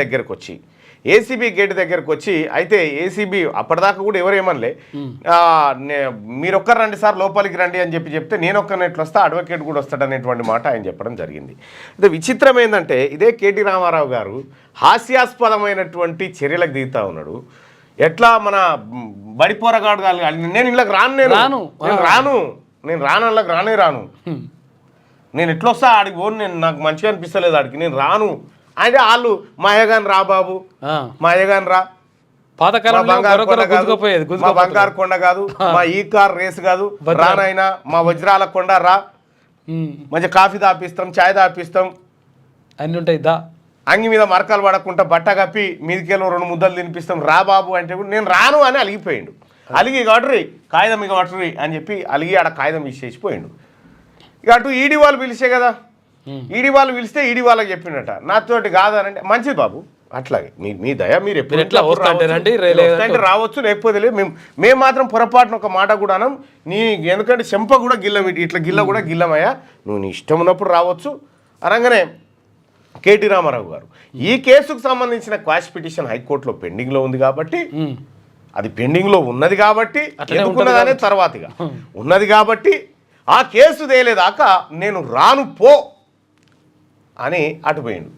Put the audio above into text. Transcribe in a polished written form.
దగ్గరకు వచ్చి ACB gate దగ్గరకు వచ్చి అయితే ఏసీబీ అప్పటిదాకా కూడా ఎవరేమనలే మీరొక్కరు రండి సార్ లోపలికి రండి అని చెప్తే నేను ఒక్కరిని ఎట్లా వస్తా అడ్వకేట్ కూడా వస్తాడనేటువంటి మాట ఆయన చెప్పడం జరిగింది. అయితే విచిత్రం ఏంటంటే ఇదే కేటీ రామారావు గారు హాస్యాస్పదమైనటువంటి చర్యలకు దిగుతా ఉన్నాడు. ఎట్లా మన బడిపోరగాడు నేను ఇళ్ళకి నేను రాను వాళ్ళకి రాను నేను ఎట్లా వస్తా ఆడికి పోను నేను నాకు మంచిగా అనిపిస్తలేదు ఆడికి నేను రాను అంటే వాళ్ళు మా అయ్యగాని రా బాబు మా అయ్యగాని రా బంగారు కొండ కాదు మా ఈ కార్ రేసు కాదు రానైనా మా వజ్రాల కొండ రా మంచి కాఫీ తాపిస్తాం చాయ్ తాపిస్తాం అన్నీ ఉంటాయి అంగి మీద మరకలు పడకుండా బట్ట కప్పి మీదికెళ్ళి 2 ముద్దలు తినిపిస్తాం రా బాబు అంటే కూడా నేను రాను అని అలిగిపోయిండు. అలిగి గట్రీ కాగితం ఇక పట్టుర్రి అని చెప్పి అలిగి ఆడ కాగితం ఇచ్చేసిపోయిండు. ఇక అటు ఈడీ వాళ్ళు పిలిచే కదా ఈడీ వాళ్ళు పిలిస్తే ఈడీ వాళ్ళకి చెప్పినట్ట నాతోటి కాదనంటే మంచిది బాబు అట్లాగే మీ దయ మీరు ఎప్పుడు రావచ్చు లేకపోతే లేదు మేము మాత్రం పొరపాటున ఒక మాట కూడా అనం నీ ఎందుకంటే చెంప కూడా గిల్లం ఇట్లా గిల్ల కూడా గిల్లమయ్యా నువ్వు నీ ఇష్టం ఉన్నప్పుడు రావచ్చు అనగానే కేటీ రామారావు గారు ఈ కేసుకు సంబంధించిన క్వాష్ పిటిషన్ హైకోర్టులో పెండింగ్లో ఉంది కాబట్టి అది పెండింగ్లో ఉన్నది కాబట్టి ఎందుకున్నదనే తర్వాతగా ఉన్నది కాబట్టి ఆ కేసు తేలేదాకా నేను రాను పో అని అటుపోయిండు.